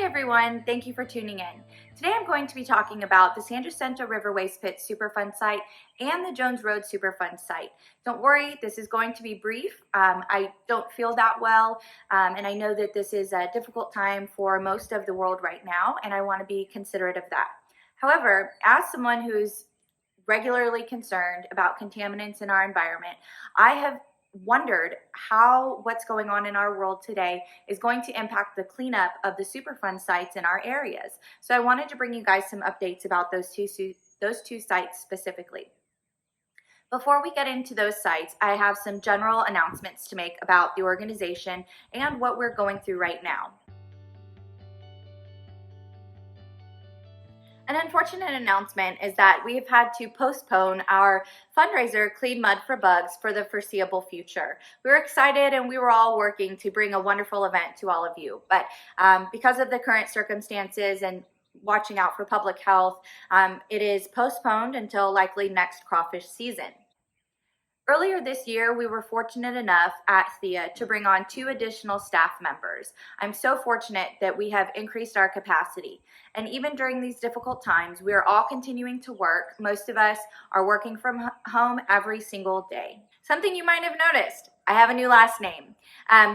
everyone, thank you for tuning in. Today I'm going to be talking about the San Jacinto River Waste Pit Superfund site and the Jones Road Superfund site. Don't worry, this is going to be brief. I don't feel that well, and I know that this is a difficult time for most of the world right now, and I want to be considerate of that. However, as someone who's regularly concerned about contaminants in our environment, I have wondered how what's going on in our world today is going to impact the cleanup of the Superfund sites in our areas. So I wanted to bring you guys some updates about those two sites specifically. Before we get into those sites, I have some general announcements to make about the organization and what we're going through right now. An unfortunate announcement is that we have had to postpone our fundraiser, Clean Mud for Bugs, for the foreseeable future. We were excited and we were all working to bring a wonderful event to all of you, but because of the current circumstances and watching out for public health, it is postponed until likely next crawfish season. Earlier this year, we were fortunate enough at THEA to bring on 2 additional staff members. I'm so fortunate that we have increased our capacity. And even during these difficult times, we are all continuing to work. Most of us are working from home every single day. Something you might have noticed, I have a new last name.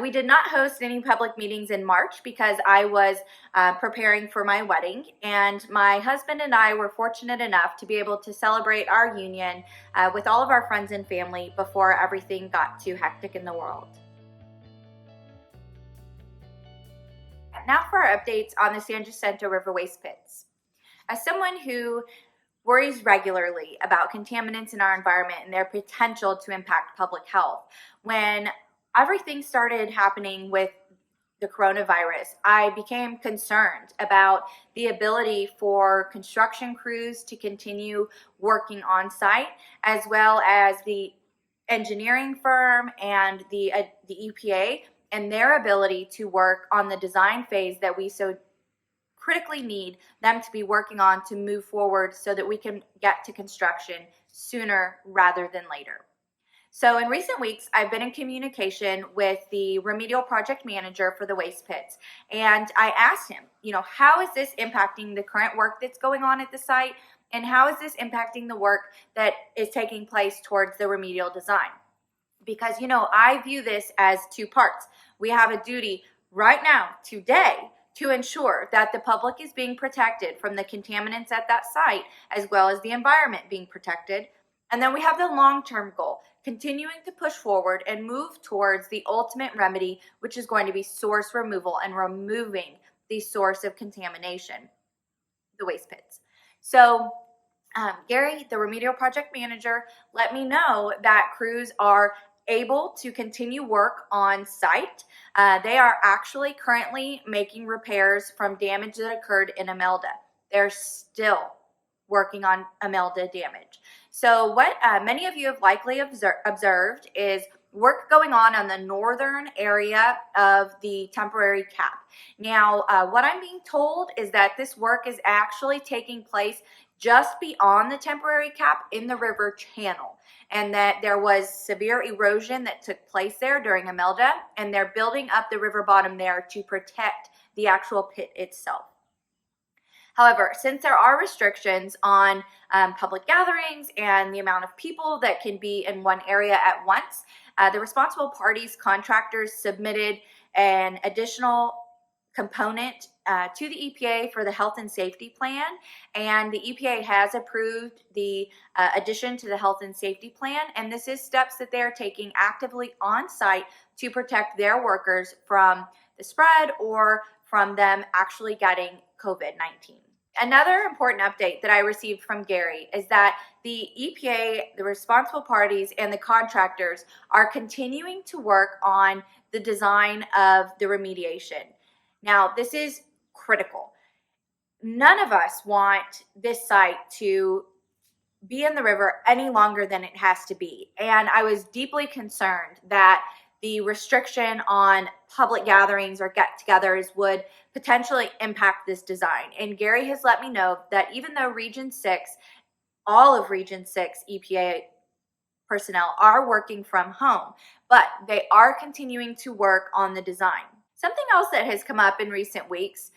We did not host any public meetings in March because I was preparing for my wedding, and my husband and I were fortunate enough to be able to celebrate our union with all of our friends and family before everything got too hectic in the world. Now for our updates on the San Jacinto River Waste Pits. As someone who worries regularly about contaminants in our environment and their potential to impact public health, when everything started happening with the coronavirus, I became concerned about the ability for construction crews to continue working on site, as well as the engineering firm and the EPA and their ability to work on the design phase that we so critically need them to be working on to move forward so that we can get to construction sooner rather than later. So in recent weeks, I've been in communication with the remedial project manager for the waste pits, and I asked him, how is this impacting the current work that's going on at the site, and how is this impacting the work that is taking place towards the remedial design? Because, I view this as 2 parts. We have a duty right now, today, to ensure that the public is being protected from the contaminants at that site, as well as the environment being protected. And then we have the long-term goal, continuing to push forward and move towards the ultimate remedy, which is going to be source removal and removing the source of contamination, the waste pits. So Gary, the remedial project manager, let me know that crews are able to continue work on site. They are actually currently making repairs from damage that occurred in Imelda. They're still working on Imelda damage. So what many of you have likely observed is work going on the northern area of the temporary cap. Now, what I'm being told is that this work is actually taking place just beyond the temporary cap in the river channel, and that there was severe erosion that took place there during Imelda, and they're building up the river bottom there to protect the actual pit itself. However, since there are restrictions on public gatherings and the amount of people that can be in one area at once, the responsible parties contractors submitted an additional component to the EPA for the health and safety plan, and the EPA has approved the addition to the health and safety plan, and this is steps that they are taking actively on site to protect their workers from the spread or from them actually getting COVID-19. Another important update that I received from Gary is that the EPA, the responsible parties, and the contractors are continuing to work on the design of the remediation. Now, this is critical. None of us want this site to be in the river any longer than it has to be. And I was deeply concerned that the restriction on public gatherings or get-togethers would potentially impact this design. And Gary has let me know that even though Region 6, all of Region 6 EPA personnel are working from home, but they are continuing to work on the design. Something else that has come up in recent weeks,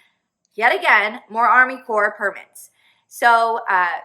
yet again, more Army Corps permits. So,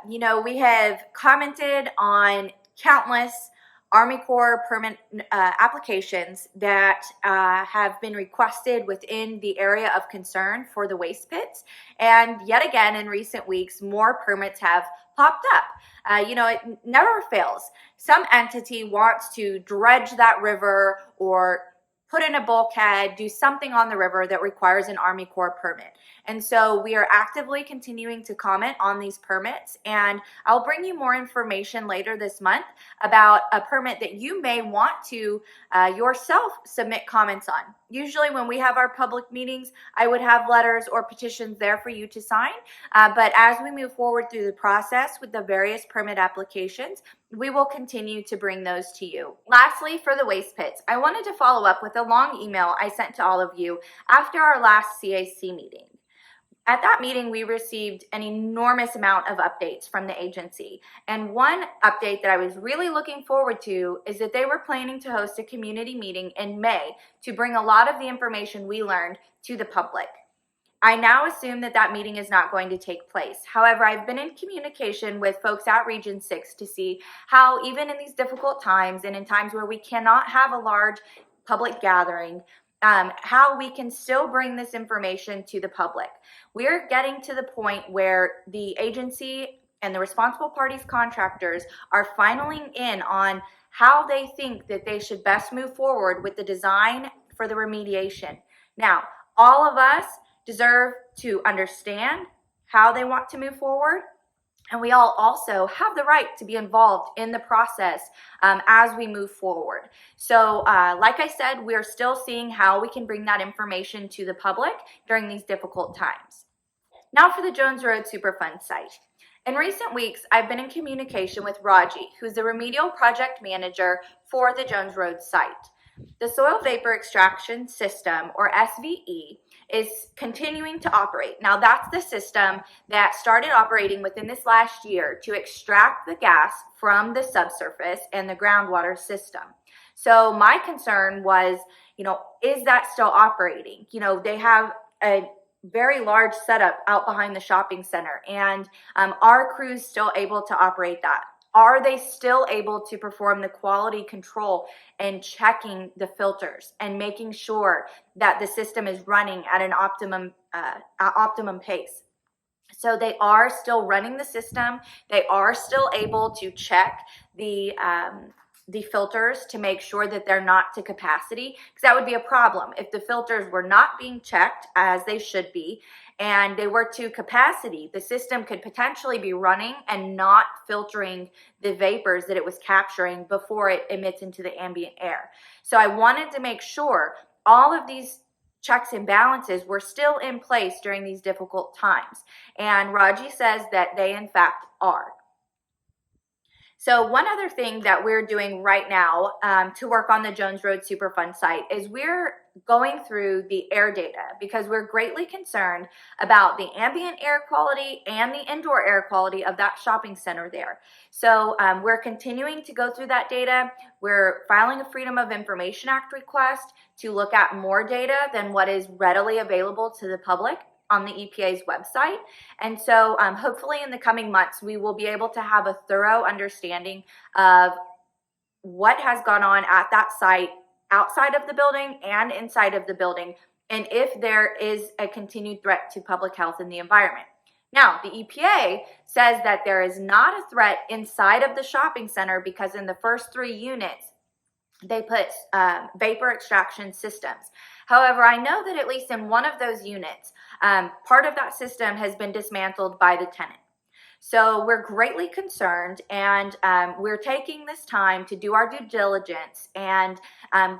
we have commented on countless Army Corps permit applications that have been requested within the area of concern for the waste pits. And yet again, in recent weeks, more permits have popped up. It never fails. Some entity wants to dredge that river or put in a bulkhead, do something on the river that requires an Army Corps permit. And so we are actively continuing to comment on these permits, and I'll bring you more information later this month about a permit that you may want to yourself submit comments on. Usually when we have our public meetings, I would have letters or petitions there for you to sign, but as we move forward through the process with the various permit applications, we will continue to bring those to you. Lastly, for the waste pits, I wanted to follow up with a long email I sent to all of you after our last CAC meeting. At that meeting, we received an enormous amount of updates from the agency. And one update that I was really looking forward to is that they were planning to host a community meeting in May to bring a lot of the information we learned to the public. I now assume that that meeting is not going to take place. However, I've been in communication with folks at Region 6 to see how, even in these difficult times and in times where we cannot have a large public gathering, how we can still bring this information to the public. We're getting to the point where the agency and the responsible parties contractors are finaling in on how they think that they should best move forward with the design for the remediation. Now, all of us deserve to understand how they want to move forward, and we all also have the right to be involved in the process as we move forward. So like I said, we're still seeing how we can bring that information to the public during these difficult times. Now for the Jones Road Superfund site. In recent weeks, I've been in communication with Raji, who's the remedial project manager for the Jones Road site. The soil vapor extraction system, or SVE, is continuing to operate. Now, that's the system that started operating within this last year to extract the gas from the subsurface and the groundwater system. So my concern was, is that still operating? They have a very large setup out behind the shopping center, and are crews still able to operate that? Are they still able to perform the quality control and checking the filters and making sure that the system is running at an optimum pace? So they are still running the system. They are still able to check the filters to make sure that they're not to capacity, because that would be a problem. If the filters were not being checked as they should be and they were to capacity, the system could potentially be running and not filtering the vapors that it was capturing before it emits into the ambient air. So I wanted to make sure all of these checks and balances were still in place during these difficult times. And Raji says that they in fact are. So one other thing that we're doing right now to work on the Jones Road Superfund site is we're going through the air data, because we're greatly concerned about the ambient air quality and the indoor air quality of that shopping center there. So we're continuing to go through that data. We're filing a Freedom of Information Act request to look at more data than what is readily available to the public on the EPA's website. And so hopefully in the coming months, we will be able to have a thorough understanding of what has gone on at that site, outside of the building and inside of the building, and if there is a continued threat to public health and the environment. Now, the EPA says that there is not a threat inside of the shopping center because in the first 3 units, they put vapor extraction systems. However, I know that at least in one of those units, part of that system has been dismantled by the tenant. So we're greatly concerned, and we're taking this time to do our due diligence and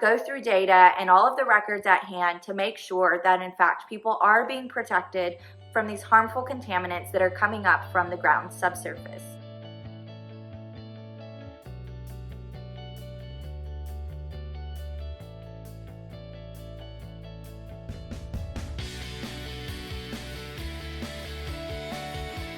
go through data and all of the records at hand to make sure that in fact people are being protected from these harmful contaminants that are coming up from the ground subsurface.